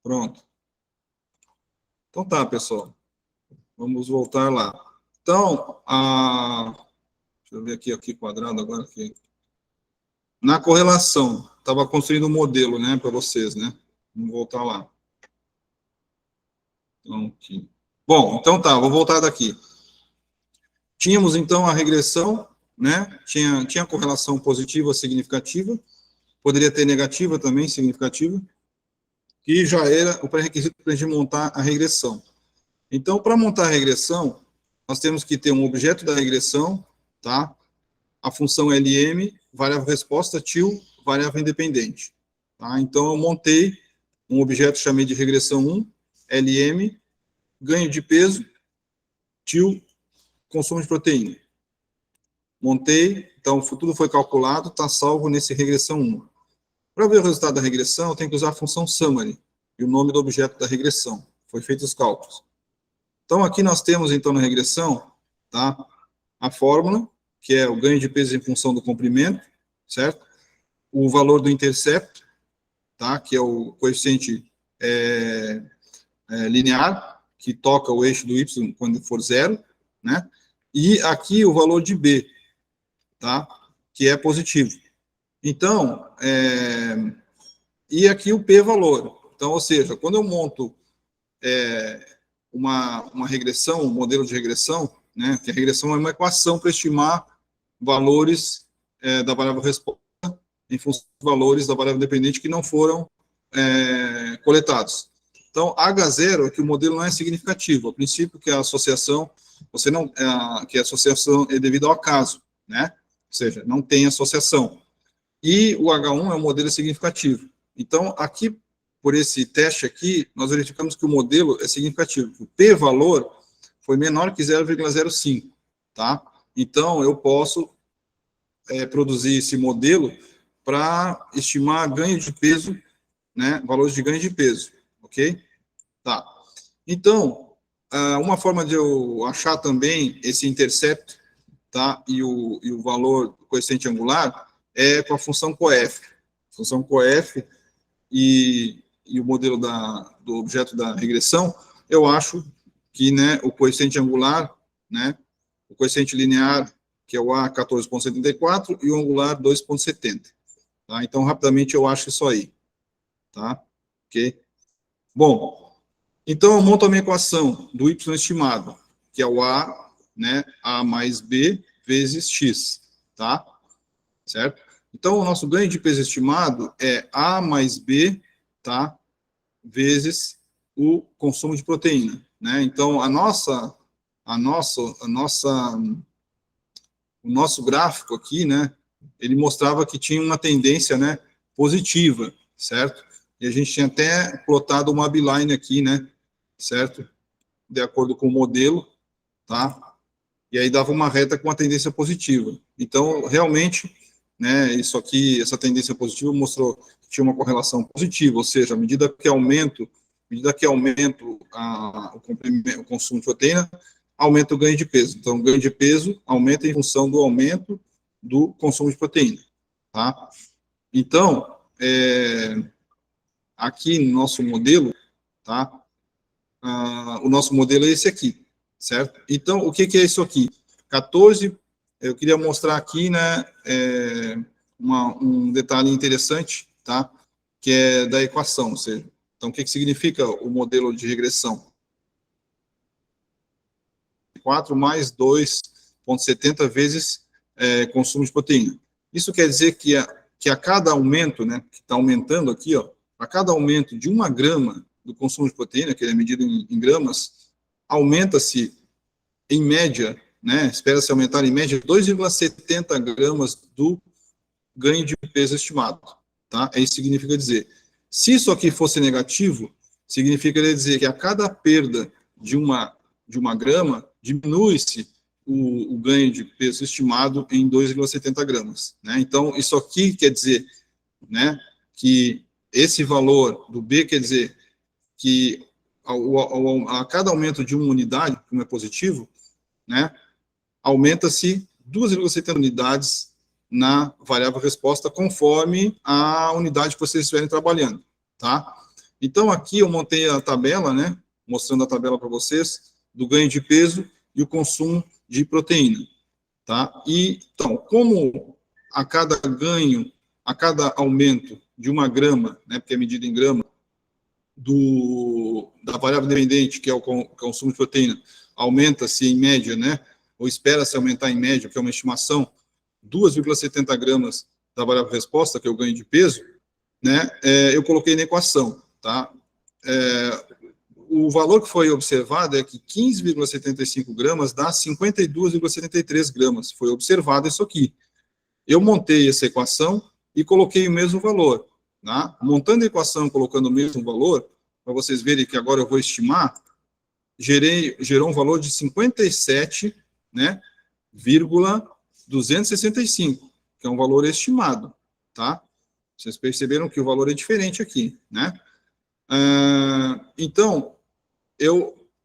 Pronto. Então tá, pessoal. Vamos voltar lá. Então, deixa eu ver aqui quadrado agora. Aqui. Na correlação, estava construindo um modelo, né, para vocês, né? Vamos voltar lá. Então, aqui. Bom, então tá, vou voltar daqui. Tínhamos, então, a regressão, né? Tinha correlação positiva significativa, poderia ter negativa também, significativa, que já era o pré-requisito para a gente montar a regressão. Então, para montar a regressão, nós temos que ter um objeto da regressão, tá? A função LM, variável resposta, til, variável independente. Tá? Então, eu montei um objeto, chamei de regressão 1, LM, ganho de peso, til, consumo de proteína. Montei, então tudo foi calculado, está salvo nesse regressão 1. Para ver o resultado da regressão, eu tenho que usar a função summary e o nome do objeto da regressão. Foi feito os cálculos. Então, aqui nós temos, então, na regressão, tá, a fórmula, que é o ganho de peso em função do comprimento, certo? O valor do intercepto, tá, que é o coeficiente linear, que toca o eixo do y quando for zero, né? E aqui o valor de B, tá? Que é positivo. Então, e aqui o p-valor. Então, ou seja, quando eu monto uma regressão, um modelo de regressão, né, que a regressão é uma equação para estimar valores da variável resposta em função dos valores da variável dependente que não foram coletados. Então, H0 é que o modelo não é significativo. A princípio, que a associação, que a associação é devido ao acaso, né? Ou seja, não tem associação. E o H1 é um modelo significativo. Então, aqui, por esse teste aqui, nós verificamos que o modelo é significativo. O p-valor foi menor que 0,05, tá? Então, eu posso produzir esse modelo para estimar ganho de peso, né? Valores de ganho de peso, ok? Tá. Então, uma forma de eu achar também esse intercepto, tá? E o valor do coeficiente angular é com a função coef. Função coef e o modelo do objeto da regressão, eu acho que, né, o coeficiente angular, né, o coeficiente linear, que é o A 14,74 e o angular 2,70. Tá? Então, rapidamente eu acho isso aí. Tá? Ok? Bom, então eu monto a minha equação do y estimado, que é o A, né, A mais B vezes X. Tá? Certo? Então, o nosso ganho de peso estimado é A mais B, tá, vezes o consumo de proteína, né? Então, o nosso gráfico aqui, né, ele mostrava que tinha uma tendência, né, positiva, certo? E a gente tinha até plotado uma upline aqui, né, certo? De acordo com o modelo, tá? E aí dava uma reta com uma tendência positiva. Então, realmente, né, isso aqui, essa tendência positiva mostrou que tinha uma correlação positiva, ou seja, à medida que aumento o consumo de proteína, aumenta o ganho de peso. Então, o ganho de peso aumenta em função do aumento do consumo de proteína, tá? Então, aqui no nosso modelo, tá? O nosso modelo é esse aqui, certo? Então, o que é isso aqui? 14, eu queria mostrar aqui, né, um detalhe interessante, tá? Que é da equação, ou seja, então, o que significa o modelo de regressão? 4 mais 2,70 vezes consumo de proteína. Isso quer dizer que a cada aumento, né, que está aumentando aqui, ó, a cada aumento de 1 grama do consumo de proteína, que é medido em gramas, aumenta-se, em média, né, espera-se aumentar em média 2,70 gramas do ganho de peso estimado. Tá? Isso significa dizer, se isso aqui fosse negativo, significaria dizer que a cada perda de uma grama, diminui-se o ganho de peso estimado em 2,70 gramas. Né? Então, isso aqui quer dizer, né, que esse valor do B quer dizer que a cada aumento de 1 unidade, como é positivo, né, aumenta-se 2,70 unidades na variável resposta conforme a unidade que vocês estiverem trabalhando, tá? Então, aqui eu montei a tabela, né, mostrando a tabela para vocês, do ganho de peso e o consumo de proteína, tá? E, então, como a cada ganho, a cada aumento de 1 grama, né, porque é medido em grama, da variável dependente, que é o consumo de proteína, aumenta-se em média, né, ou espera-se aumentar em média, que é uma estimação, 2,70 gramas da variável resposta, que é o ganho de peso, né, eu coloquei na equação, tá? O valor que foi observado é que 15,75 gramas dá 52,73 gramas. Foi observado isso aqui. Eu montei essa equação e coloquei o mesmo valor. Tá? Montando a equação, colocando o mesmo valor, para vocês verem que agora eu vou estimar, gerou um valor de 57, né, 265, que é um valor estimado. Tá? Vocês perceberam que o valor é diferente aqui, né? Então,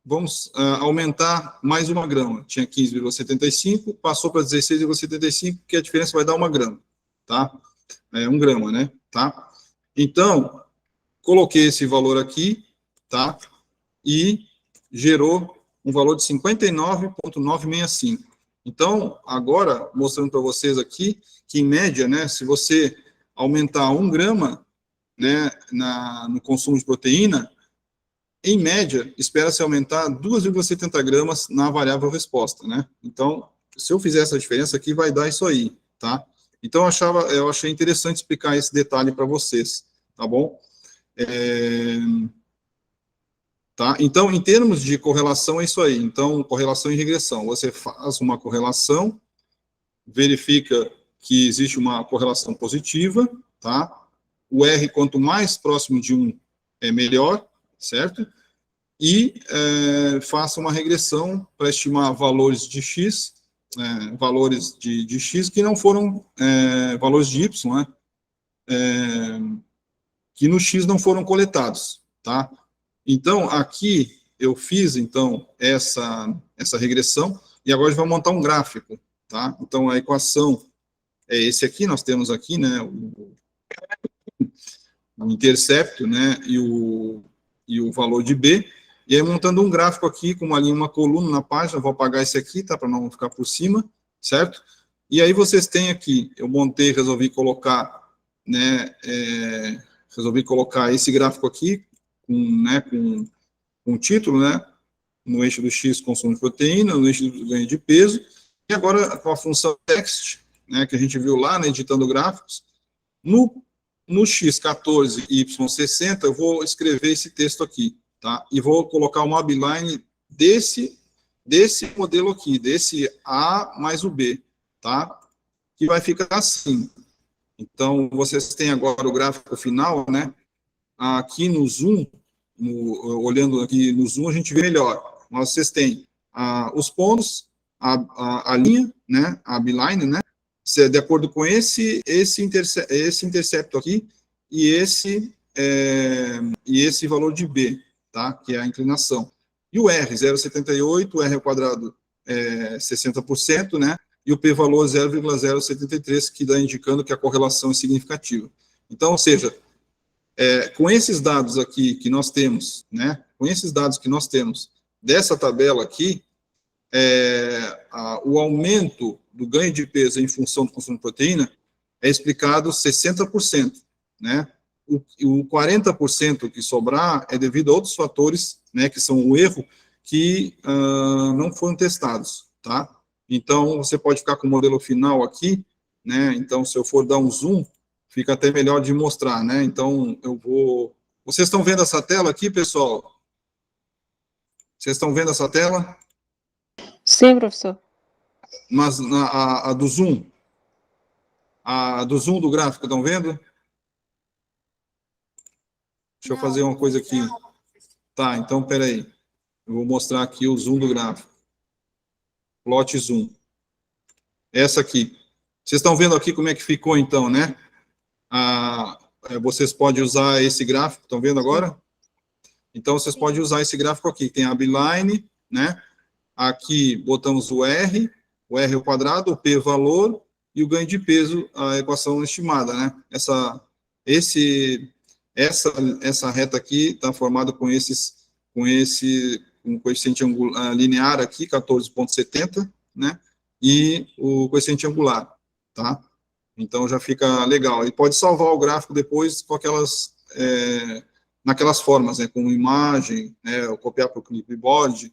vamos aumentar mais 1 grama. Tinha 15,75, passou para 16,75, que a diferença vai dar 1 grama, tá? 1 grama, né? Tá? Então, coloquei esse valor aqui, tá? E gerou um valor de 59,965. Então, agora, mostrando para vocês aqui, que em média, né, se você aumentar 1 grama, né, no consumo de proteína, em média, espera-se aumentar 2,70 gramas na variável resposta, né? Então, se eu fizer essa diferença aqui, vai dar isso aí, tá? Então, eu achei interessante explicar esse detalhe para vocês, tá bom? Tá? Então, em termos de correlação, é isso aí. Então, correlação e regressão. Você faz uma correlação, verifica que existe uma correlação positiva, tá? O R, quanto mais próximo de 1, é melhor, certo? E faça uma regressão para estimar valores de X, valores de X que não foram valores de Y, né? Que no X não foram coletados, tá? Então, aqui eu fiz, então, essa regressão, e agora a gente vai montar um gráfico, tá? Então, a equação é esse aqui, nós temos aqui, né, o intercepto, né, e o valor de B, e aí montando um gráfico aqui, com uma linha, uma coluna na página, vou apagar esse aqui, tá, para não ficar por cima, certo? E aí vocês têm aqui, eu montei, resolvi colocar, né, esse gráfico aqui, com um título, né, no eixo do X, consumo de proteína, no eixo do ganho de peso, e agora com a função text, né, que a gente viu lá, né, editando gráficos, no X14 e Y60, eu vou escrever esse texto aqui, tá? E vou colocar uma upline desse modelo aqui, desse A mais o B, tá? Que vai ficar assim. Então, vocês têm agora o gráfico final, né? Aqui no Zoom, olhando aqui no Zoom, a gente vê melhor. Vocês têm os pontos, a linha, né? A upline, né? De acordo com esse intercepto aqui e esse valor de B, tá? Que é a inclinação. E o R, 0,78, o R ao quadrado é 60%, né? E o P-valor 0,073, que dá indicando que a correlação é significativa. Então, ou seja, com esses dados aqui que nós temos, né? Com esses dados que nós temos dessa tabela aqui, o aumento do ganho de peso em função do consumo de proteína é explicado 60%, né? O 40% que sobrar é devido a outros fatores, né, que são o erro, que não foram testados, tá? Então, você pode ficar com o modelo final aqui, né? Então, se eu for dar um zoom, fica até melhor de mostrar, né? Então, eu vou... Vocês estão vendo essa tela aqui, pessoal? Vocês estão vendo essa tela? Sim, professor. Mas a do zoom, do gráfico, estão vendo? Deixa eu fazer uma coisa aqui. Tá, então, peraí. Eu vou mostrar aqui o zoom do gráfico. Plot zoom. Essa aqui. Vocês estão vendo aqui como é que ficou, então, né? Vocês podem usar esse gráfico, estão vendo agora? Então, vocês podem usar esse gráfico aqui. Tem a upline, né? Aqui botamos o R ao quadrado, o P valor, e o ganho de peso, a equação estimada, né? Esse essa reta aqui está formada com um coeficiente linear aqui, 14,70, né? E o coeficiente angular, tá? Então, já fica legal. E pode salvar o gráfico depois com naquelas formas, né? Com imagem, né? Ou copiar para o clipboard,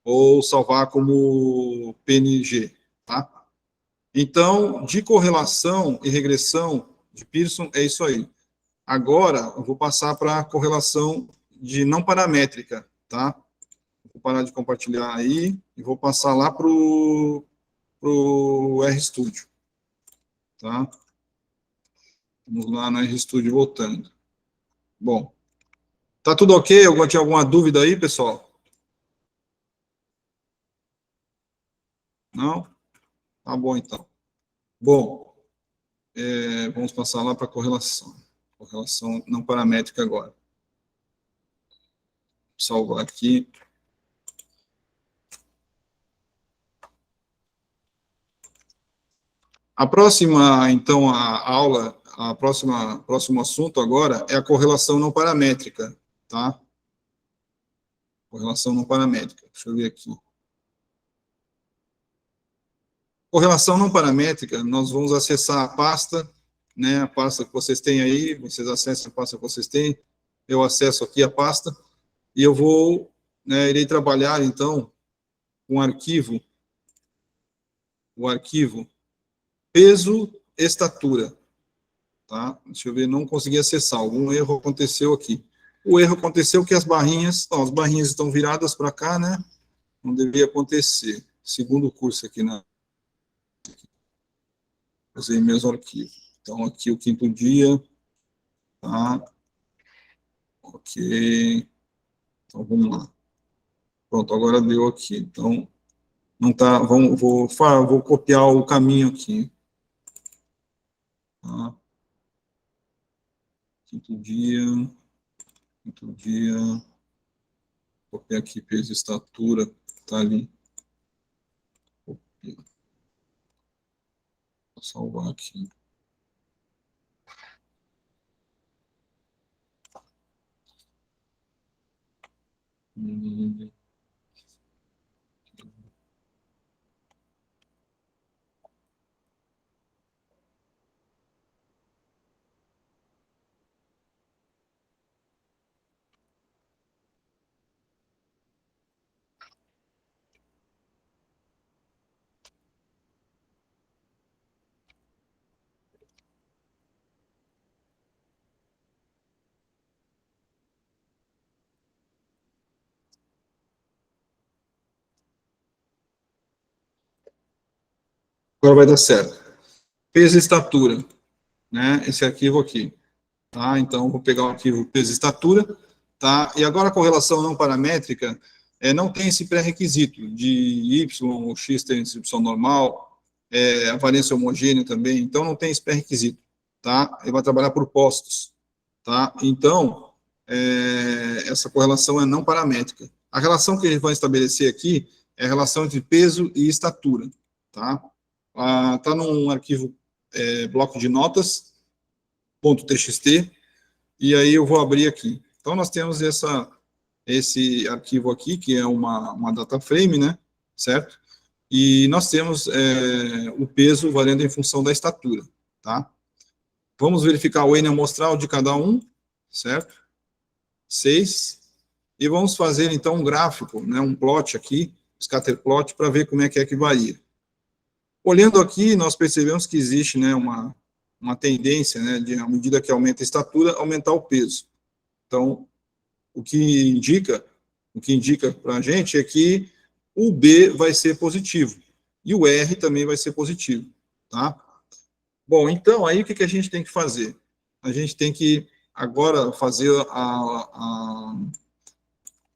ou salvar como PNG, tá? Então, de correlação e regressão de Pearson, é isso aí. Agora, eu vou passar para a correlação de não paramétrica, tá? Vou parar de compartilhar aí e vou passar lá para o RStudio, tá? Vamos lá no RStudio voltando. Bom, tá tudo ok? Tinha alguma dúvida aí, pessoal? Não? Tá bom, então. Bom, vamos passar lá para correlação. Correlação não paramétrica agora. Vou salvar aqui. A próxima, então, a aula, próximo assunto agora é a correlação não paramétrica, tá? Correlação não paramétrica. Deixa eu ver aqui. Correlação não paramétrica, nós vamos acessar a pasta, né? A pasta que vocês têm aí, vocês acessam a pasta que vocês têm, eu acesso aqui a pasta, e eu vou, né, irei trabalhar, então, com o arquivo peso estatura, tá? Deixa eu ver, não consegui acessar, algum erro aconteceu aqui. O erro aconteceu que as barrinhas estão viradas para cá, né? Não deveria acontecer. Segundo curso aqui, né? Usei mesmo arquivo. Então, aqui o quinto dia, tá? Ok. Então, vamos lá. Pronto, agora deu aqui. Então, não tá, vou copiar o caminho aqui. Tá? Quinto dia, copiar aqui peso e estatura, tá ali. Copiar. Vou salvar aqui. Agora vai dar certo. Peso e estatura, né? Esse arquivo aqui, tá? Então, vou pegar o arquivo peso e estatura, tá? E agora a correlação não paramétrica não tem esse pré-requisito de y ou x tem distribuição normal, a variância homogênea também, então não tem esse pré-requisito, tá? Ele vai trabalhar por postos, tá? Então, essa correlação é não paramétrica. A relação que eles vão estabelecer aqui é a relação entre peso e estatura, tá? Tá num arquivo bloco de notas, .txt, e aí eu vou abrir aqui. Então, nós temos esse arquivo aqui, que é uma data frame, né, certo? E nós temos o peso variando em função da estatura, tá? Vamos verificar o N amostral de cada um, certo? 6. E vamos fazer, então, um gráfico, né, um plot aqui, scatter plot, para ver como é que varia. Olhando aqui, nós percebemos que existe, né, uma tendência, né, de, à medida que aumenta a estatura, aumentar o peso. Então, o que indica para a gente é que o B vai ser positivo, e o R também vai ser positivo, tá? Bom, então, aí o que a gente tem que fazer? A gente tem que, agora, fazer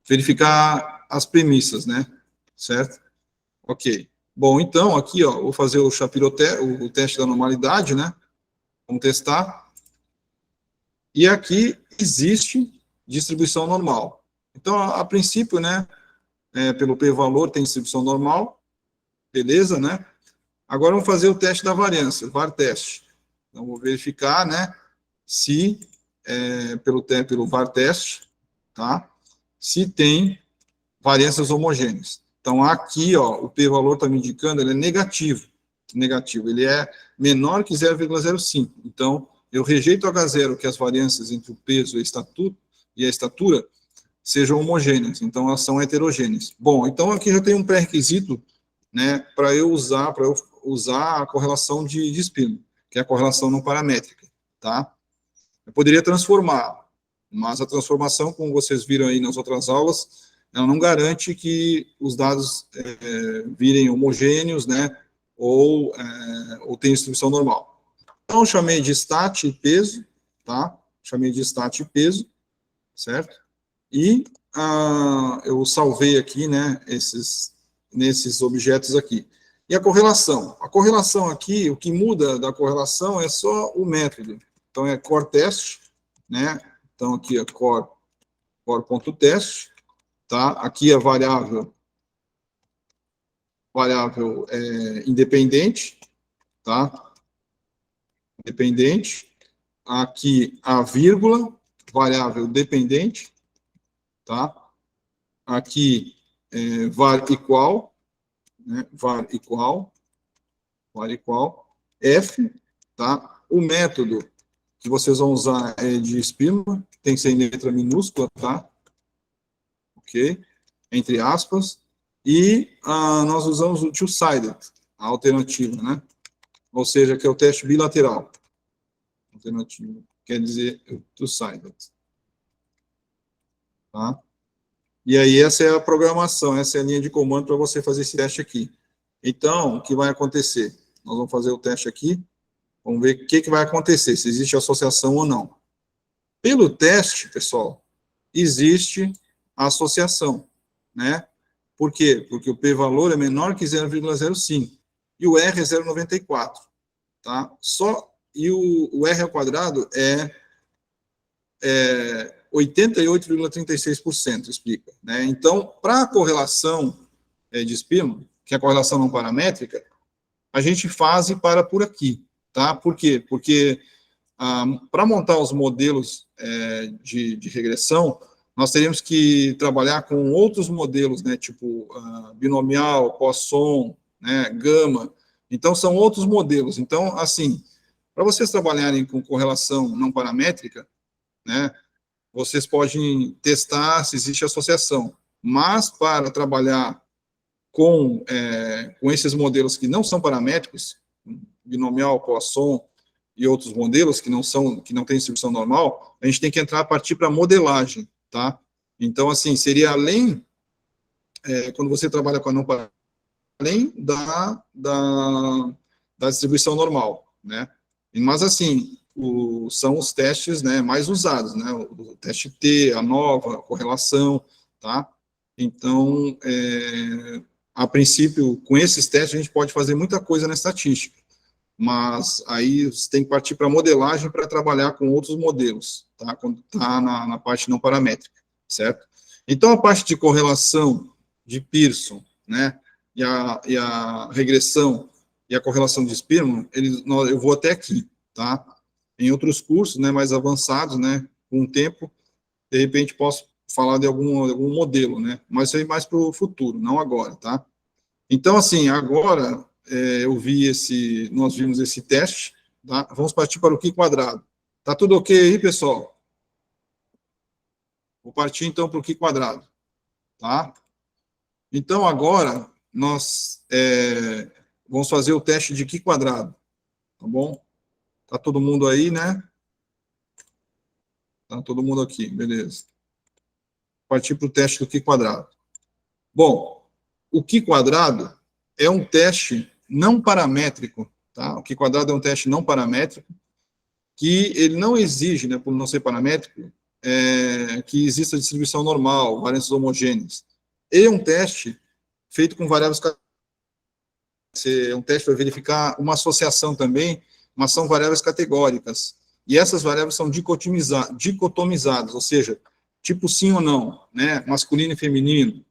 verificar as premissas, né? Certo? Ok. Bom, então, aqui, ó, vou fazer o teste da normalidade, né? Vamos testar. E aqui existe distribuição normal. Então, a princípio, né, pelo p-valor tem distribuição normal, beleza, né? Agora vamos fazer o teste da variância, o var teste. Então, vou verificar, né, se pelo VAR teste, tá? Se tem variâncias homogêneas. Então, aqui, ó, o p-valor está me indicando, ele é negativo, ele é menor que 0,05. Então, eu rejeito H0, que as variâncias entre o peso e a estatura sejam homogêneas, então elas são heterogêneas. Bom, então aqui já tem um pré-requisito, né, para eu usar a correlação de espino, que é a correlação não paramétrica, tá? Eu poderia transformar, mas a transformação, como vocês viram aí nas outras aulas, ela não garante que os dados virem homogêneos, né, ou tenham distribuição normal. Então, eu chamei de stat e peso, tá? Chamei de stat e peso, certo? E eu salvei aqui, né, nesses objetos aqui. E a correlação? A correlação aqui, o que muda da correlação é só o método. Então, é core test, né? Então, aqui é core.test, tá? Aqui a variável independente, tá? Independente. Aqui a vírgula, variável dependente, tá? Aqui var igual, né? var igual, f, tá? O método que vocês vão usar é de Spearman, tem que ser em letra minúscula, tá? Ok? Entre aspas. E nós usamos o two-sided, a alternativa, né? Ou seja, que é o teste bilateral. Alternativa quer dizer two-sided. Tá? E aí, essa é a programação, essa é a linha de comando para você fazer esse teste aqui. Então, o que vai acontecer? Nós vamos fazer o teste aqui, vamos ver o que vai acontecer, se existe associação ou não. Pelo teste, pessoal, existe a associação, né? Por quê? Porque o p-valor é menor que 0,05 e o r é 0,94, tá? E o r ao quadrado é 88,36%, explica, né? Então, para a correlação de Spearman, que é a correlação não paramétrica, a gente faz e para por aqui, tá? Por quê? Porque para montar os modelos de regressão, nós teríamos que trabalhar com outros modelos, né, tipo binomial, Poisson, né, gama. Então, são outros modelos. Então, assim, para vocês trabalharem com correlação não paramétrica, né, vocês podem testar se existe associação. Mas, para trabalhar com esses modelos que não são paramétricos, binomial, Poisson e outros modelos que não têm distribuição normal, a gente tem que partir para modelagem, tá? Então, assim, seria além, quando você trabalha com a não paramétrica, além da distribuição normal, né? Mas, assim, são os testes, né, mais usados, né? O teste T, a nova, a correlação, tá? Então, a princípio, com esses testes, a gente pode fazer muita coisa na estatística, mas aí você tem que partir para modelagem para trabalhar com outros modelos, tá? Quando está na parte não paramétrica, certo? Então, a parte de correlação de Pearson, né, e a regressão e a correlação de Spearman, eu vou até aqui, tá? Em outros cursos, né, mais avançados, né, com o tempo, de repente posso falar de algum modelo, né, mas isso aí mais para o futuro, não agora, tá? Então, assim, agora nós vimos esse teste, tá? Vamos partir para o Qi quadrado. Tá tudo ok aí, pessoal? Vou partir, então, para o Qi quadrado, tá? Então, agora, nós vamos fazer o teste de Qi quadrado, tá bom? Tá todo mundo aí, né? Tá todo mundo aqui, beleza. Partir para o teste do Qi quadrado. Bom, o Qi quadrado é um teste não paramétrico, tá? O Qi quadrado é um teste não paramétrico, que ele não exige, né, por não ser paramétrico, que exista distribuição normal, variâncias homogêneas. Ele é um teste feito com variáveis, é um teste para verificar uma associação também, mas são variáveis categóricas. E essas variáveis são dicotomizadas, ou seja, tipo sim ou não, né, masculino e feminino,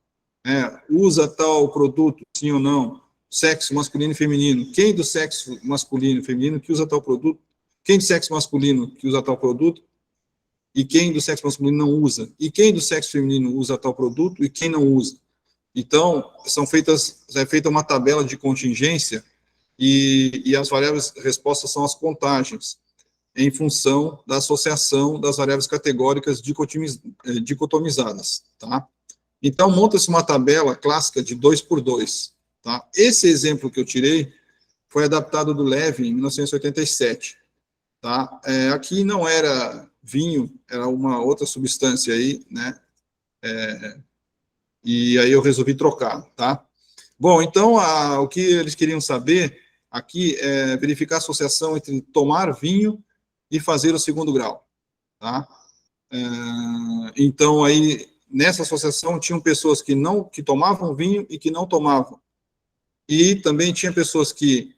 usa tal produto, sim ou não, sexo masculino e feminino, quem do sexo masculino e feminino que usa tal produto, quem do sexo masculino que usa tal produto, e quem do sexo masculino não usa, e quem do sexo feminino usa tal produto e quem não usa. Então, é feita uma tabela de contingência e as variáveis respostas são as contagens, em função da associação das variáveis categóricas dicotomizadas, tá? Então, monta-se uma tabela clássica de 2 por 2, tá? Esse exemplo que eu tirei foi adaptado do Levy em 1987, tá? Aqui não era vinho, era uma outra substância aí, né? E aí eu resolvi trocar, tá? Bom, então, o que eles queriam saber aqui é verificar a associação entre tomar vinho e fazer o segundo grau, tá? Então, aí, nessa associação, tinham pessoas que tomavam vinho e que não tomavam. E também tinha pessoas que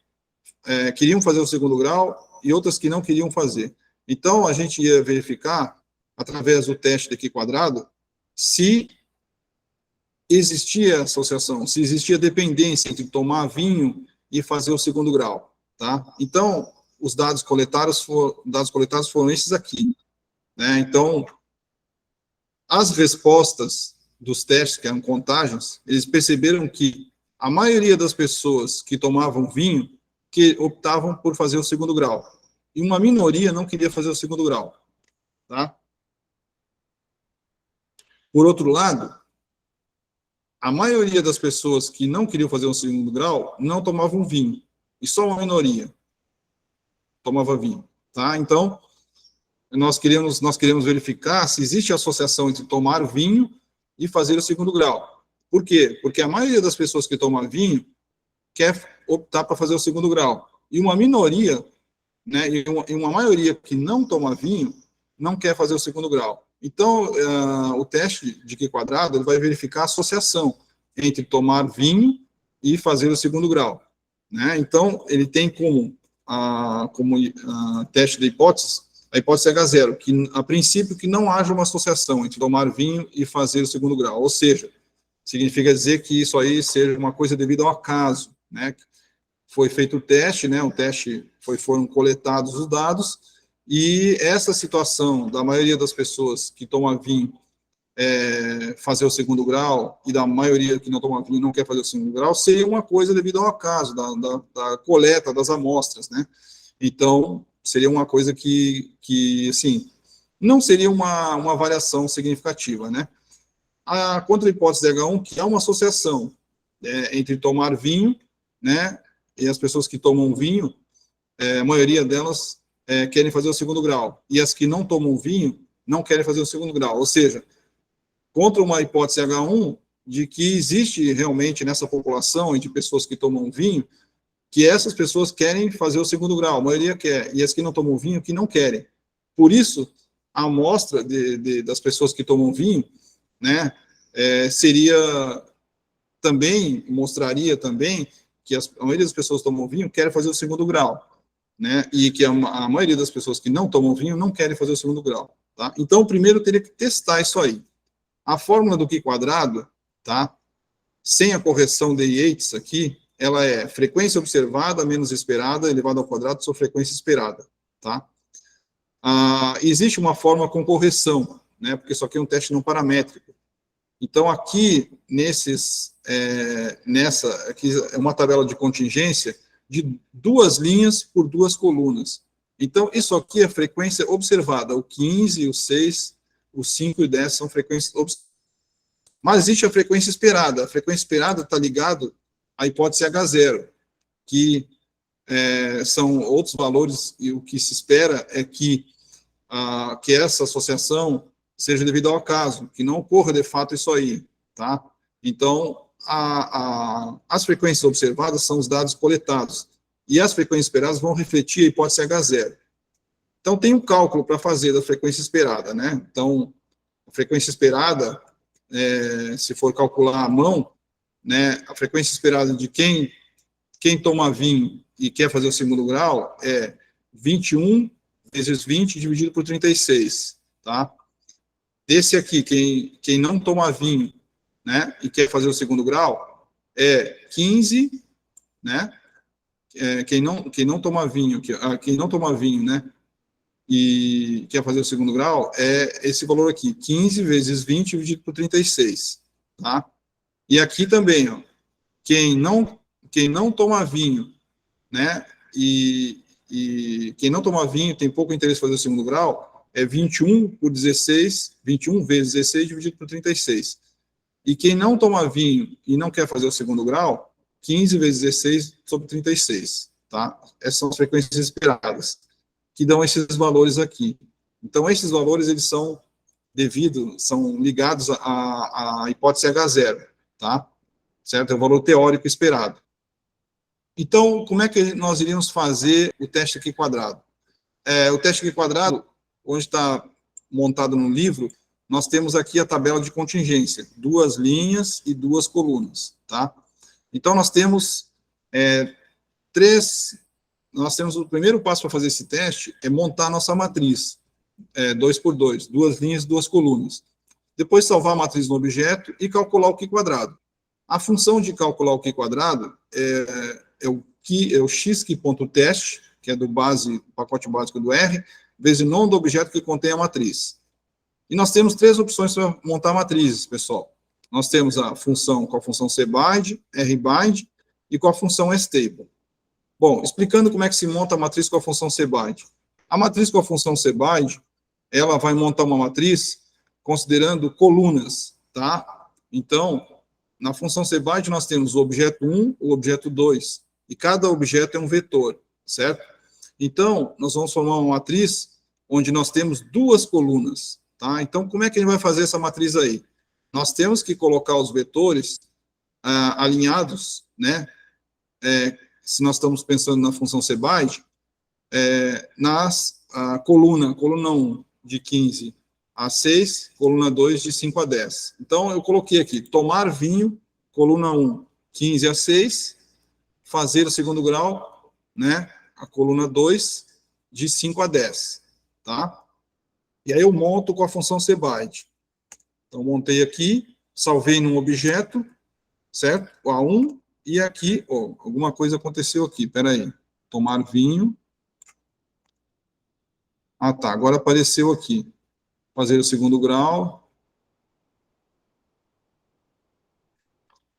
queriam fazer o segundo grau e outras que não queriam fazer. Então, a gente ia verificar, através do teste de Q quadrado, se existia associação, se existia dependência entre tomar vinho e fazer o segundo grau, tá? Então, os dados coletados foram esses aqui, né? Então, as respostas dos testes, que eram contagens, eles perceberam que a maioria das pessoas que tomavam vinho que optavam por fazer o segundo grau, e uma minoria não queria fazer o segundo grau, tá? Por outro lado, a maioria das pessoas que não queriam fazer o segundo grau não tomavam vinho, e só uma minoria tomava vinho, tá? Então, nós queremos verificar se existe associação entre tomar vinho e fazer o segundo grau. Por quê? Porque a maioria das pessoas que tomam vinho quer optar para fazer o segundo grau. E uma minoria, né, e uma maioria que não toma vinho, não quer fazer o segundo grau. Então, o teste de Q quadrado ele vai verificar a associação entre tomar vinho e fazer o segundo grau, né? Então, ele tem como teste de hipótese, a hipótese H0, que a princípio que não haja uma associação entre tomar vinho e fazer o segundo grau, ou seja, significa dizer que isso aí seja uma coisa devido ao acaso, né? Foi feito o teste, né? O teste foram coletados os dados, e essa situação da maioria das pessoas que tomam vinho fazer o segundo grau, e da maioria que não toma vinho não quer fazer o segundo grau, seria uma coisa devido ao acaso, da coleta das amostras, né? Então, seria uma coisa que assim, não seria uma variação significativa, né? A contra-hipótese H1, que é uma associação entre tomar vinho, né, e as pessoas que tomam vinho, a maioria delas querem fazer o segundo grau, e as que não tomam vinho não querem fazer o segundo grau, ou seja, contra uma hipótese H1 de que existe realmente nessa população, entre pessoas que tomam vinho, que essas pessoas querem fazer o segundo grau, a maioria quer, e as que não tomam vinho, que não querem. Por isso, a amostra das pessoas que tomam vinho, né, mostraria também que a maioria das pessoas que tomam vinho querem fazer o segundo grau, né, e que a maioria das pessoas que não tomam vinho não querem fazer o segundo grau, tá? Então, primeiro teria que testar isso aí. A fórmula do Q quadrado, tá, sem a correção de Yates aqui, ela é frequência observada menos esperada elevado ao quadrado sobre frequência esperada, tá? Existe uma forma com correção, né, porque isso aqui é um teste não paramétrico. Então, aqui, aqui é uma tabela de contingência de 2 linhas por 2 colunas. Então, isso aqui é frequência observada, o 15, o 6, o 5 e o 10 são frequências observadas. Mas existe a frequência esperada. A frequência esperada está ligada à hipótese H0, que são outros valores, e o que se espera é que essa associação seja devido ao acaso, que não ocorra de fato isso aí, tá? Então, as frequências observadas são os dados coletados, e as frequências esperadas vão refletir a hipótese H0. Então, tem um cálculo para fazer da frequência esperada, né? Então, a frequência esperada, se for calcular à mão, né, a frequência esperada de quem toma vinho e quer fazer o segundo grau é 21 vezes 20 dividido por 36, tá? Desse aqui, quem não toma vinho, né, e quer fazer o segundo grau, é 15, né? Quem não toma vinho, né, e quer fazer o segundo grau, é esse valor aqui, 15 vezes 20 dividido por 36, tá? E aqui também, ó, quem não toma vinho, né, e quem não toma vinho tem pouco interesse em fazer o segundo grau, é 21 por 16, 21 vezes 16 dividido por 36. E quem não toma vinho e não quer fazer o segundo grau, 15 vezes 16 sobre 36, tá? Essas são as frequências esperadas, que dão esses valores aqui. Então, esses valores, eles são são ligados à hipótese H0, tá? Certo? É o valor teórico esperado. Então, como é que nós iríamos fazer o teste aqui quadrado? O teste aqui quadrado, onde está montado no livro, nós temos aqui a tabela de contingência, 2 linhas e 2 colunas, tá? Então, nós temos o primeiro passo para fazer esse teste é montar a nossa matriz, 2 por 2, 2 linhas e 2 colunas. Depois, salvar a matriz no objeto e calcular o Q quadrado. A função de calcular o Q quadrado é o x_teste, que é do pacote básico do R, vezes o nome do objeto que contém a matriz. E nós temos 3 opções para montar matrizes, pessoal. Nós temos a função com a função cbind, rbind e com a função stable. Bom, explicando como é que se monta a matriz com a função cbind. A matriz com a função cbind, ela vai montar uma matriz considerando colunas, tá? Então, na função cbind nós temos o objeto 1, o objeto 2, e cada objeto é um vetor, certo? Então, nós vamos formar uma matriz onde nós temos 2 colunas, tá? Então, como é que a gente vai fazer essa matriz aí? Nós temos que colocar os vetores alinhados, né? Se nós estamos pensando na função cbind, coluna 1 de 15 a 6, coluna 2 de 5 a 10. Então, eu coloquei aqui, tomar vinho, coluna 1, 15 a 6, fazer o segundo grau, né? A coluna 2, de 5 a 10, tá? E aí eu monto com a função cbind. Então, montei aqui, salvei num objeto, certo? O A1, e aqui, alguma coisa aconteceu aqui, espera aí. Tomar vinho. Ah, tá, agora apareceu aqui. Fazer o segundo grau.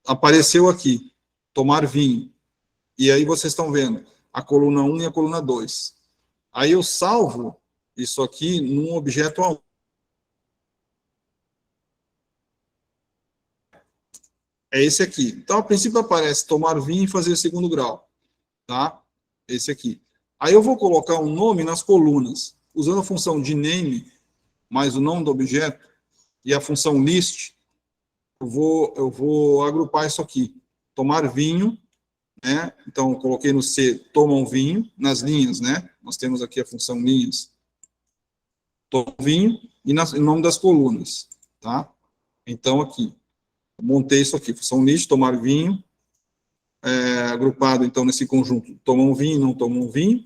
Apareceu aqui, tomar vinho. E aí vocês estão vendo a coluna 1 e a coluna 2. Aí eu salvo isso aqui num objeto A1. É esse aqui. Então, a princípio aparece tomar vinho e fazer o segundo grau, tá? Esse aqui. Aí eu vou colocar um nome nas colunas, usando a função de name, mais o nome do objeto, e a função list, eu vou agrupar isso aqui. Tomar vinho, né? Então, eu coloquei no C, tomam vinho, nas linhas, né? Nós temos aqui a função linhas. Tomam vinho, e em nome das colunas, tá? Então, aqui. Montei isso aqui, função list, tomar vinho, agrupado, então, nesse conjunto, tomam vinho, não tomam vinho,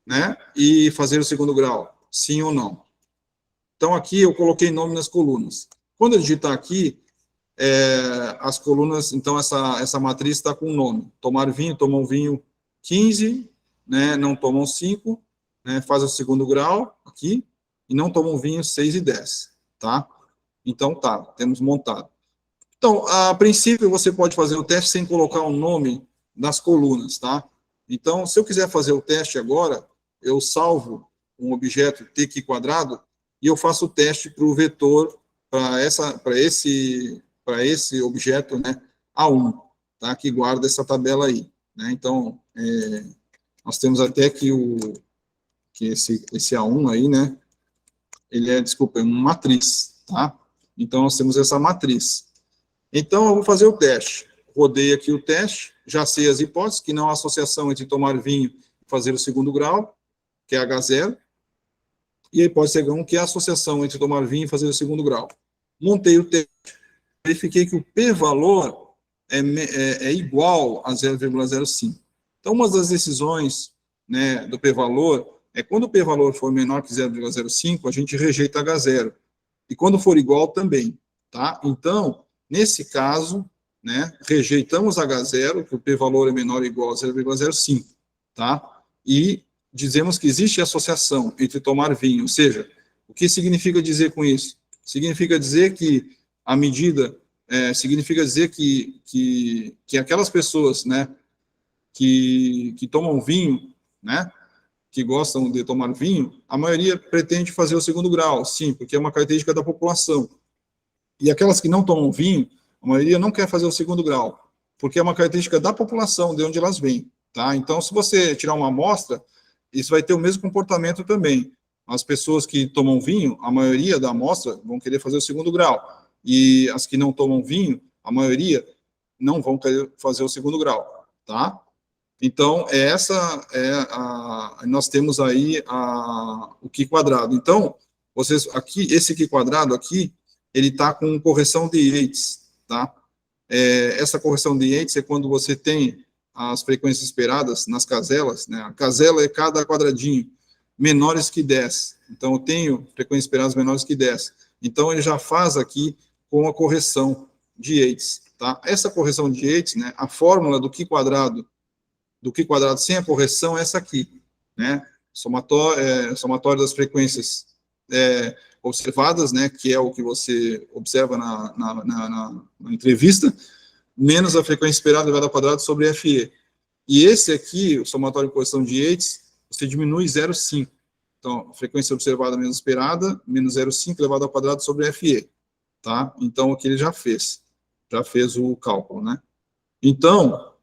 né? E fazer o segundo grau, sim ou não. Então, aqui eu coloquei nome nas colunas. Quando eu digitar aqui, as colunas, então, essa matriz está com nome. Tomar vinho, tomam vinho 15, né? Não tomam 5, né? Faz o segundo grau, aqui, e não tomam vinho 6 e 10, tá? Então, tá, temos montado. Então, a princípio, você pode fazer o teste sem colocar o nome nas colunas, tá? Então, se eu quiser fazer o teste agora, eu salvo um objeto TQ quadrado e eu faço o teste para o vetor, para esse objeto, né, A1, tá? Que guarda essa tabela aí, né? Então, nós temos até que esse A1 aí, né, ele é uma matriz, tá? Então, nós temos essa matriz. Então, eu vou fazer o teste. Rodei aqui o teste, já sei as hipóteses, que não há associação entre tomar vinho e fazer o segundo grau, que é H0, e a hipótese C1, que é a associação entre tomar vinho e fazer o segundo grau. Montei o teste, verifiquei que o p-valor é igual a 0,05. Então, uma das decisões, né, do p-valor é quando o p-valor for menor que 0,05, a gente rejeita H0. E quando for igual, também. Tá? Então, nesse caso, né, rejeitamos H0, que o p-valor é menor ou igual a 0,05, tá? E dizemos que existe associação entre tomar vinho, ou seja, o que significa dizer com isso? Significa dizer que a medida, significa dizer que aquelas pessoas, né, que tomam vinho, né, que gostam de tomar vinho, a maioria pretende fazer o segundo grau, sim, porque é uma característica da população. E aquelas que não tomam vinho, a maioria não quer fazer o segundo grau, porque é uma característica da população, de onde elas vêm, tá? Então, se você tirar uma amostra, isso vai ter o mesmo comportamento também. As pessoas que tomam vinho, a maioria da amostra vão querer fazer o segundo grau. E as que não tomam vinho, a maioria não vão querer fazer o segundo grau, tá? Então, nós temos aí o Q quadrado. Então, vocês aqui, esse Q quadrado aqui, ele está com correção de Yates, tá? Essa correção de Yates é quando você tem as frequências esperadas nas caselas, né? A casela é cada quadradinho, menores que 10. Então, eu tenho frequências esperadas menores que 10. Então, ele já faz aqui com a correção de Yates, tá? Essa correção de Yates, né? A fórmula do Q quadrado sem a correção é essa aqui, né? Somatório das frequências observadas, né? Que é o que você observa na entrevista, menos a frequência esperada elevada ao quadrado sobre FE. E esse aqui, o somatório de correção de Yates, você diminui 0,5. Então, frequência observada menos esperada, menos 0,5 elevado ao quadrado sobre FE, tá? Então, o que ele já fez o cálculo, né? Então,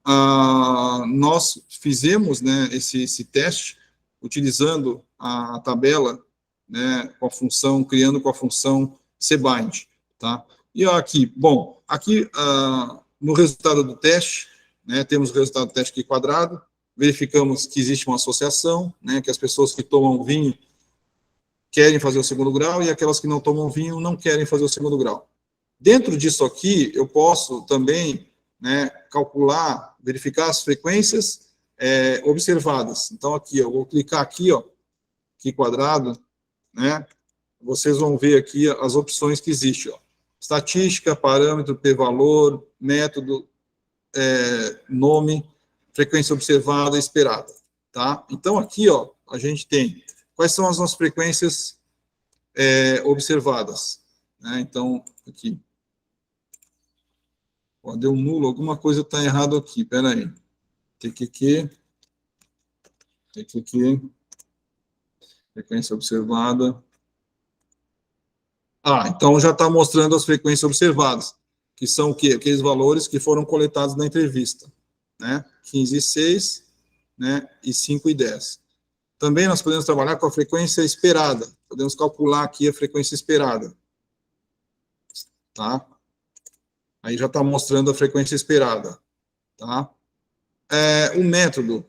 nós fizemos, né, esse teste utilizando a tabela, né, criando com a função cbind, tá? E aqui, no resultado do teste, né, temos o resultado do teste Q quadrado, verificamos que existe uma associação, né, que as pessoas que tomam vinho querem fazer o segundo grau e aquelas que não tomam vinho não querem fazer o segundo grau. Dentro disso aqui, eu posso também, né, calcular, verificar as frequências observadas. Então, aqui, eu vou clicar aqui, ó, Q quadrado, né, vocês vão ver aqui as opções que existem, ó. Estatística, parâmetro, p-valor, método, nome, frequência observada, esperada, tá? Então, aqui, ó, a gente tem quais são as nossas frequências observadas, né? Então, aqui. Ó, deu nulo, alguma coisa está errado aqui, peraí. TQQ, frequência observada. Então já está mostrando as frequências observadas, que são o quê? Aqueles valores que foram coletados na entrevista, né? 15,6, né? E 5,10. Também nós podemos trabalhar com a frequência esperada. Podemos calcular aqui a frequência esperada, tá? Aí já está mostrando a frequência esperada, tá? O método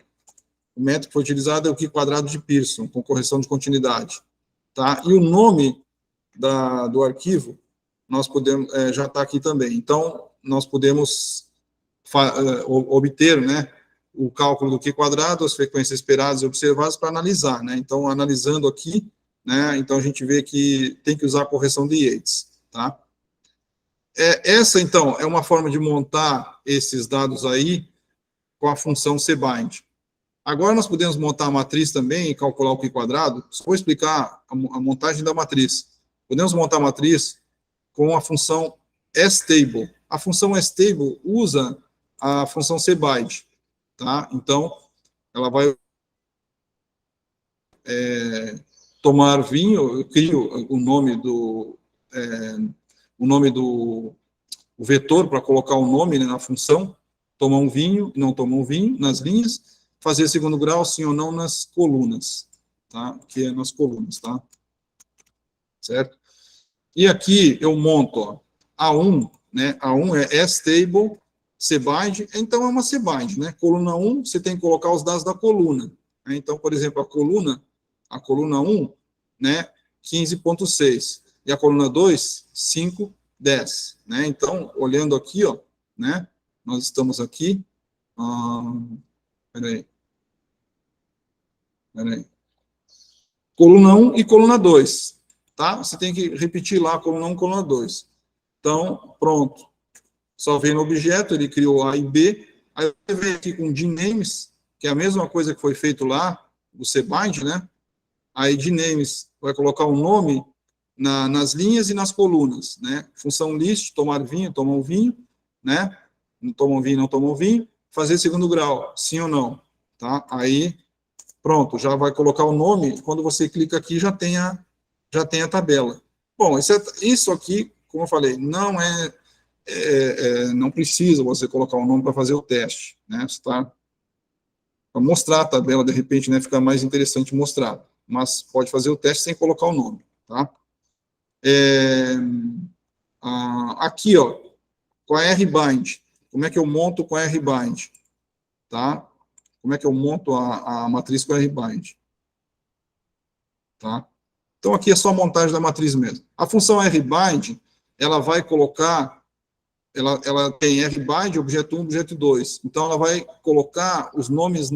que foi utilizado é o Q quadrado de Pearson, com correção de continuidade, tá? E o nome do arquivo, nós podemos, já está aqui também. Então, nós podemos obter, né, o cálculo do Q quadrado, as frequências esperadas e observadas para analisar, né? Então, analisando aqui, né, então a gente vê que tem que usar a correção de Yates, tá? Essa, então, é uma forma de montar esses dados aí com a função cbind. Agora, nós podemos montar a matriz também e calcular o Q quadrado. Só vou explicar a montagem da matriz. Podemos montar a matriz com a função stable. A função stable usa a função cbind, tá? Então, ela vai tomar vinho, eu crio o nome do vetor para colocar o nome, né, na função, tomar um vinho, não tomar um vinho, nas linhas, fazer segundo grau, sim ou não, nas colunas, tá? Que é nas colunas, tá? Certo? E aqui eu monto, ó, A1, né? A1 é stable, cbind, então é uma cbind, né? Coluna 1, você tem que colocar os dados da coluna. Né? Então, por exemplo, a coluna 1, né? 15,6. E a coluna 2, 5,10. Né? Então, olhando aqui, ó, né? Nós estamos aqui. Peraí. Coluna 1 e coluna 2. Tá? Você tem que repetir lá coluna 1 e coluna 2. Então, pronto. Só vem no objeto, ele criou A e B. Aí você vem aqui com DNames, que é a mesma coisa que foi feito lá, o cbind, né? Aí de names vai colocar o nome nas linhas e nas colunas, né? Função list, tomar vinho, tomam vinho, né? Não tomam vinho, não tomam vinho. Fazer segundo grau, sim ou não, tá? Aí, pronto, já vai colocar o nome. Quando você clica aqui, já tem a tabela. Bom, isso aqui, como eu falei, não precisa você colocar o nome para fazer o teste, né? Está para mostrar a tabela, de repente, né, fica mais interessante mostrar. Mas pode fazer o teste sem colocar o nome, tá? Aqui, ó, com a RBind. Como é que eu monto com a RBind? Tá? Como é que eu monto a matriz com a RBind? Tá? Então, aqui é só a montagem da matriz mesmo. A função RBind, ela vai colocar, ela tem RBind, objeto 1, objeto 2. Então, ela vai colocar os nomes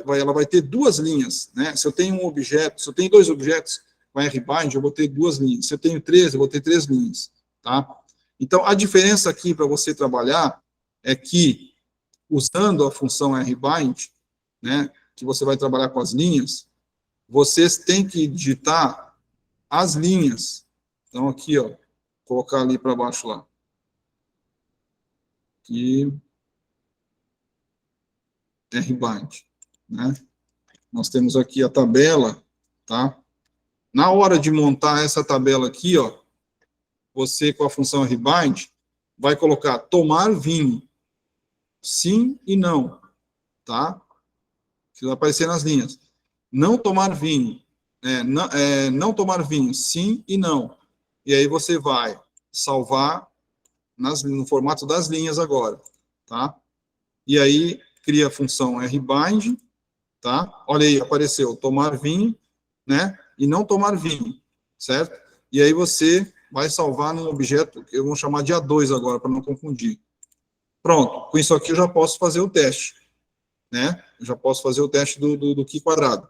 ela vai ter duas linhas, né? Se eu tenho um objeto, se eu tenho dois objetos com RBind, eu vou ter duas linhas. Se eu tenho três, eu vou ter três linhas, tá? Então, a diferença aqui para você trabalhar é que, usando a função RBind, né, que você vai trabalhar com as linhas, vocês têm que digitar as linhas. Então, aqui, ó, colocar ali para baixo lá. Aqui, RBind, né? Nós temos aqui a tabela, tá? Na hora de montar essa tabela aqui, ó, você com a função RBind vai colocar tomar vinho, sim e não, tá? Que vai aparecer nas linhas. Não tomar vinho, não tomar vinho, sim e não. E aí você vai salvar no formato das linhas agora, tá? E aí cria a função RBind, tá? Olha aí, apareceu tomar vinho, né? E não tomar vinho, certo? E aí você vai salvar num objeto que eu vou chamar de A2 agora, para não confundir. Pronto, com isso aqui eu já posso fazer o teste, né? Eu já posso fazer o teste do Q quadrado.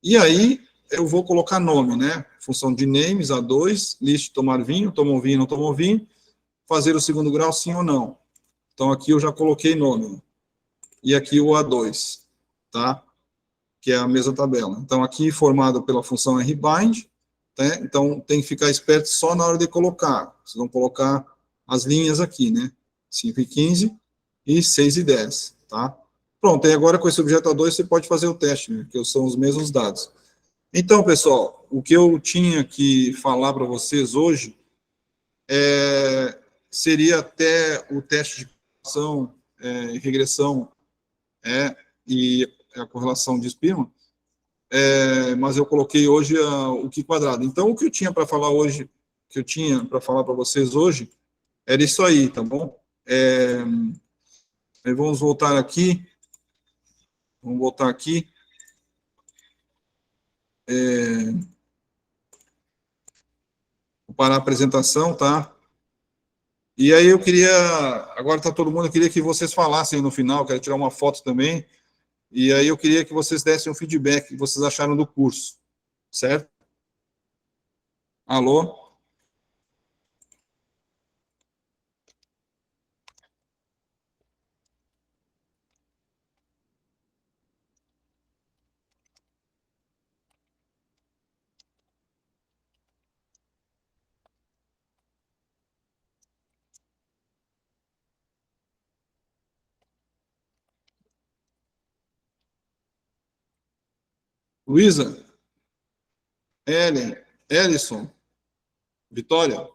E aí eu vou colocar nome, né? Função de names, A2, list tomar vinho, tomou vinho, não tomou vinho, fazer o segundo grau, sim ou não. Então aqui eu já coloquei nome. E aqui o A2, tá? Que é a mesma tabela. Então, aqui formado pela função RBind, né? Então tem que ficar esperto só na hora de colocar. Vocês vão colocar as linhas aqui, né? 5 e 15 e 6 e 10, tá? Pronto, e agora com esse objeto A2 você pode fazer o teste, né? Que são os mesmos dados. Então, pessoal, o que eu tinha que falar para vocês hoje seria até o teste de correlação, regressão e a correlação de Spearman, mas eu coloquei hoje o Q quadrado. Então, o que eu tinha para falar hoje, que eu tinha para falar para vocês hoje, era isso aí, tá bom? Vamos voltar aqui. Vamos voltar aqui. Vou parar a apresentação, tá? E aí eu queria, agora está todo mundo, eu queria que vocês falassem no final, quero tirar uma foto também, e aí eu queria que vocês dessem um feedback que vocês acharam do curso, certo? Alô? Luísa? Ellen? Ellison? Vitória?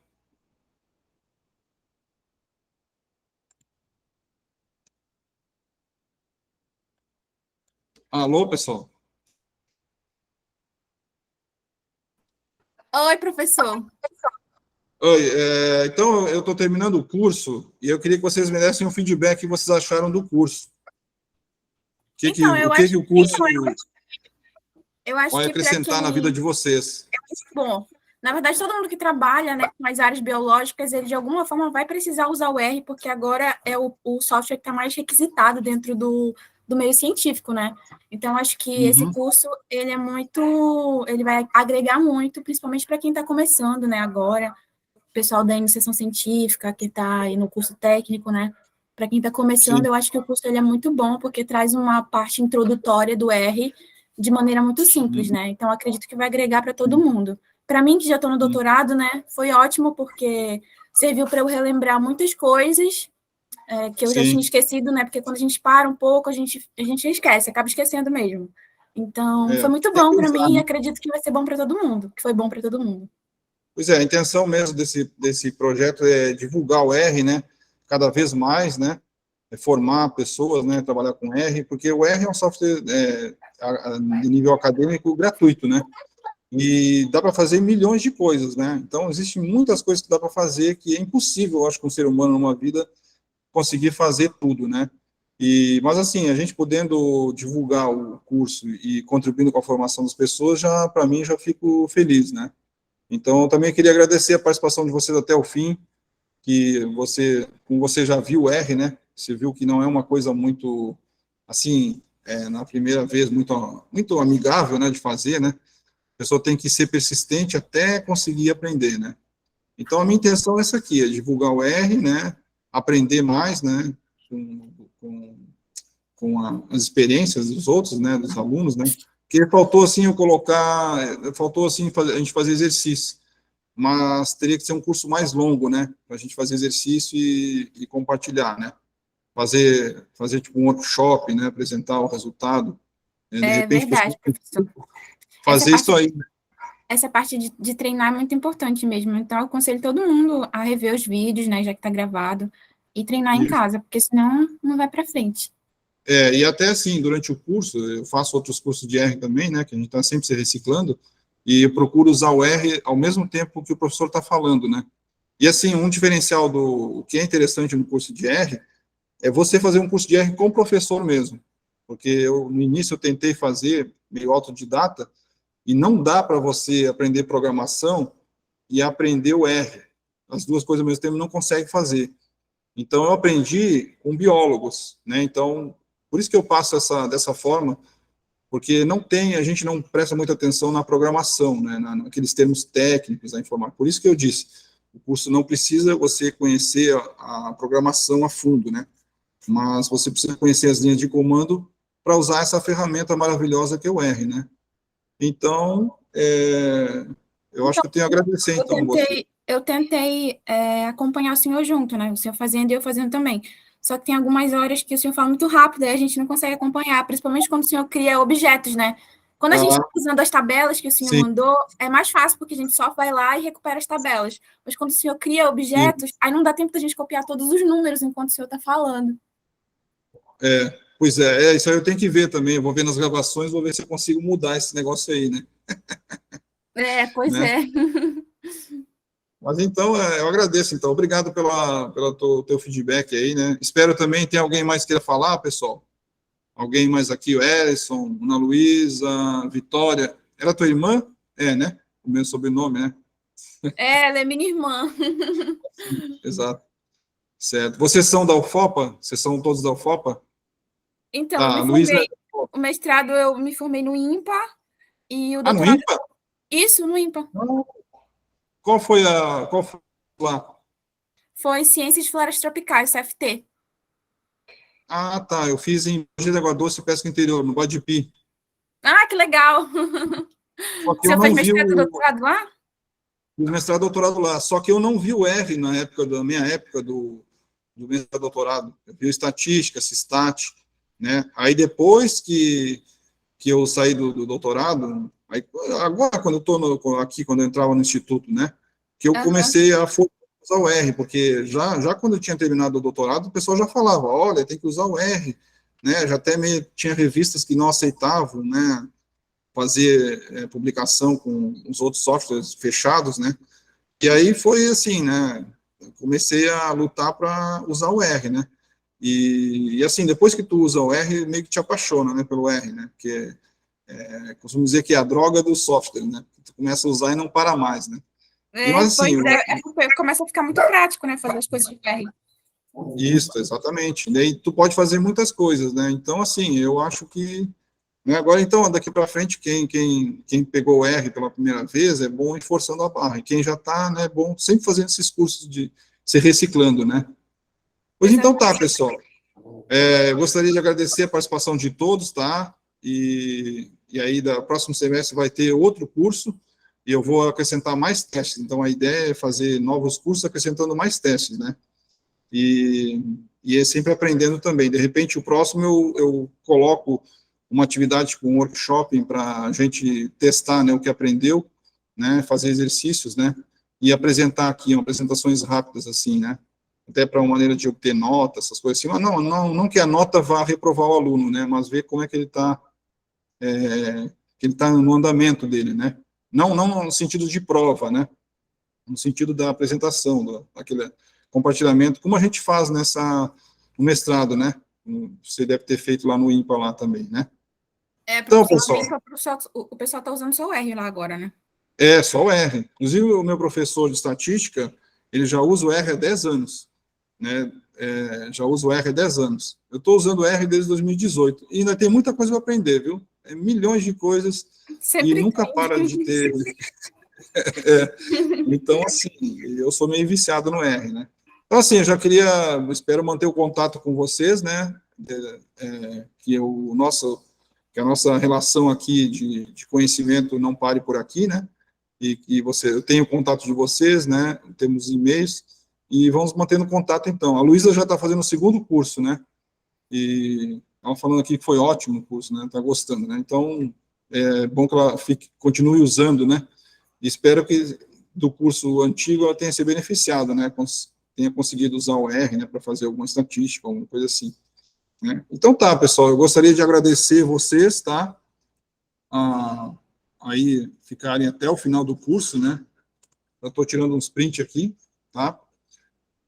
Alô, pessoal? Oi, professor. Oi, então eu estou terminando o curso e eu queria que vocês me dessem um feedback que vocês acharam do curso. Então, O que o curso eu acho vai que para acrescentar na vida de vocês? bom, na verdade, todo mundo que trabalha, né, com as áreas biológicas, ele de alguma forma vai precisar usar o R, porque agora é o software que está mais requisitado dentro do meio científico, né? Então, acho que esse curso, ele vai agregar muito, principalmente para quem está começando, né, agora, o pessoal da iniciação científica, que está aí no curso técnico, né, Para quem está começando, Sim. eu acho que o curso ele é muito bom, porque traz uma parte introdutória do R de maneira muito simples, né? Então, acredito que vai agregar para todo mundo. Para mim, que já estou no doutorado, né, foi ótimo, porque serviu para eu relembrar muitas coisas que eu já tinha esquecido, né? Porque quando a gente para um pouco, a gente esquece, acaba esquecendo mesmo. Então, foi muito bom para mim e acredito que vai ser bom para todo mundo, que foi bom para todo mundo. Pois é, a intenção mesmo desse projeto é divulgar o R, né, cada vez mais, né, formar pessoas, né, trabalhar com R, porque o R é um software de nível acadêmico gratuito, né, e dá para fazer milhões de coisas, né, então existem muitas coisas que dá para fazer que é impossível, eu acho, com um ser humano numa vida conseguir fazer tudo, né, mas assim, a gente podendo divulgar o curso e contribuindo com a formação das pessoas, já, para mim, já fico feliz, né. Então, eu também queria agradecer a participação de vocês até o fim, que como você já viu o R, né, você viu que não é uma coisa muito, assim, na primeira vez, muito amigável, né, de fazer, né, a pessoa tem que ser persistente até conseguir aprender, né. Então, a minha intenção é essa aqui, é divulgar o R, né, aprender mais, né, com, as experiências dos outros, né, dos alunos, né, que faltou, assim, faltou, assim, a gente fazer exercício, mas teria que ser um curso mais longo, né, para a gente fazer exercício e compartilhar, né, fazer tipo um workshop, né, apresentar o resultado, de É repente, verdade, professor. fazer isso aí. Essa parte de treinar é muito importante mesmo. Então, eu aconselho todo mundo a rever os vídeos, né, já que está gravado, e treinar em casa, porque senão não vai para frente. E até assim, durante o curso, eu faço outros cursos de R também, né, que a gente está sempre se reciclando, e eu procuro usar o R ao mesmo tempo que o professor está falando, né. E assim, um diferencial o que é interessante no curso de R é você fazer um curso de R com o professor mesmo, porque no início eu tentei fazer meio autodidata, e não dá para você aprender programação e aprender o R. As duas coisas ao mesmo tempo não consegue fazer. Então, eu aprendi com biólogos, né? Então, por isso que eu passo dessa forma, porque a gente não presta muita atenção na programação, né? Naqueles termos técnicos da informática. Por isso que eu disse, o curso não precisa você conhecer a programação a fundo, né? Mas você precisa conhecer as linhas de comando para usar essa ferramenta maravilhosa que é o R, né? Então, eu acho que eu tenho a agradecer, então, você. Eu tentei acompanhar o senhor junto, né? O senhor fazendo e eu fazendo também. Só que tem algumas horas que o senhor fala muito rápido e a gente não consegue acompanhar, principalmente quando o senhor cria objetos, né? Quando a gente está usando as tabelas que o senhor Sim. mandou, é mais fácil, porque a gente só vai lá e recupera as tabelas. Mas quando o senhor cria objetos, aí não dá tempo da gente copiar todos os números enquanto o senhor está falando. Pois isso aí eu tenho que ver também. Eu vou ver nas gravações, vou ver se eu consigo mudar esse negócio aí, né? Pois né? é. Mas então, eu agradeço, então. Obrigado pelo teu feedback aí, né? Espero também, tem alguém mais que queira falar, pessoal? Alguém mais aqui? O Erison, Ana Luísa, Vitória. Era tua irmã? Né? O meu sobrenome, né? Ela é minha irmã. Exato. Certo. Vocês são da UFOPA? Vocês são todos da UFOPA? Então, Tá, Luísa. o mestrado eu me formei no IMPA e o No doutorado... IMPA? Isso, no IMPA. Qual foi lá? Foi Ciências de Florestas Tropicais, CFT. Ah, tá. Eu fiz em Mogi de Água Doce, Pesca Interior, no Guadipi. Ah, que legal! Só que Você eu fez não vi mestrado e doutorado lá? fiz mestrado e doutorado lá. Só que eu não vi o R na época, da minha época do mestrado e doutorado. Eu vi estatística, Sistat, né? Aí depois que eu saí do doutorado, aí, agora quando eu estou aqui, quando eu entrava no instituto, né? Que eu comecei a usar o R, porque já quando eu tinha terminado o doutorado, o pessoal já falava, olha, tem que usar o R, né? Já até tinha revistas que não aceitavam, né? Fazer publicação com os outros softwares fechados, né? E aí foi assim, né? Comecei a lutar para usar o R, né? E assim, depois que tu usa o R, meio que te apaixona, né, pelo R, né? Porque costumo dizer que é a droga do software, né? Tu começa a usar e não para mais, né? Mas assim, porque começa a ficar muito prático, né, fazer as coisas de R. Isso, exatamente. E tu pode fazer muitas coisas, né? Então, assim, eu acho que, né, agora, então, daqui para frente, quem pegou o R pela primeira vez, é bom ir forçando a barra. E quem já está, né, é bom sempre fazendo esses cursos de se reciclando, né? Pois então tá, pessoal. Gostaria de agradecer a participação de todos, tá? E aí, da próximo semestre vai ter outro curso, e eu vou acrescentar mais testes. Então, a ideia é fazer novos cursos acrescentando mais testes, né? E é sempre aprendendo também. De repente, o próximo eu coloco uma atividade com um workshop para a gente testar, né, o que aprendeu, né, fazer exercícios, né, e apresentar aqui, apresentações rápidas, assim, né, até para uma maneira de obter nota, essas coisas assim, mas não que a nota vá reprovar o aluno, né, mas ver como é que ele está no andamento dele, né, não no sentido de prova, né, no sentido da apresentação, daquele compartilhamento, como a gente faz no mestrado, né, você deve ter feito lá no IMPA lá também, né. Então, pessoal, o pessoal está usando o seu R lá agora, né? Só o R. Inclusive, o meu professor de estatística, ele já usa o R há 10 anos, né? Já usa o R há 10 anos. Eu estou usando o R desde 2018, e ainda tem muita coisa para aprender, viu? Milhões de coisas, Sempre e nunca tem. para de ter. Então, assim, eu sou meio viciado no R, né? Então, assim, eu já espero manter o contato com vocês, né? Que a nossa relação aqui de conhecimento não pare por aqui, né? E que eu tenho contato de vocês, né? Temos e-mails, e vamos mantendo contato, então. A Luísa já está fazendo o segundo curso, né? E ela falando aqui que foi ótimo o curso, né? Está gostando, né? Então, é bom que ela continue usando, né? E espero que do curso antigo ela tenha se beneficiado, né? Tenha conseguido usar o R, né? Para fazer alguma estatística, alguma coisa assim. Né? Então tá, pessoal, eu gostaria de agradecer vocês, tá? Aí ficarem até o final do curso, né? Eu estou tirando uns print aqui, tá?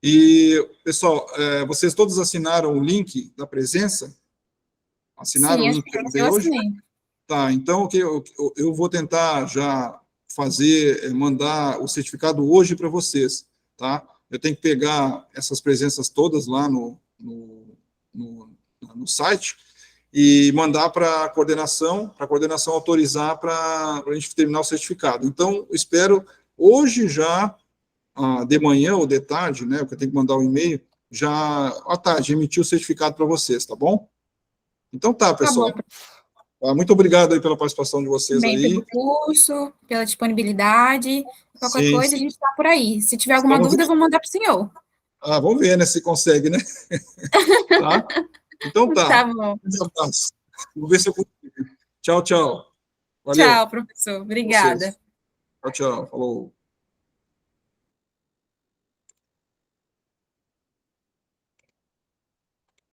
E, pessoal, vocês todos assinaram o link da presença? Assinaram Sim, o link que eu mandei eu hoje? assinei. Tá, então eu vou tentar já mandar o certificado hoje para vocês, tá? Eu tenho que pegar essas presenças todas lá no site e mandar para a coordenação autorizar para a gente terminar o certificado. Então, espero hoje já, de manhã ou de tarde, né, porque eu tenho que mandar o e-mail, já à tarde, emitir o certificado para vocês, tá bom? Então tá, Tá bom. pessoal. Muito obrigado aí pela participação de vocês Também aí. pelo curso, pela disponibilidade. Qualquer Sim, coisa, a sim. gente está por aí. Se tiver alguma dúvida, eu vou mandar para o senhor. Vamos ver, né, se consegue, né? Tá? Então tá. Tá bom. Um abraço. Vou ver se eu consigo. Tchau, tchau. Valeu. Tchau, professor. Obrigada. Vocês. Tchau, tchau. Falou.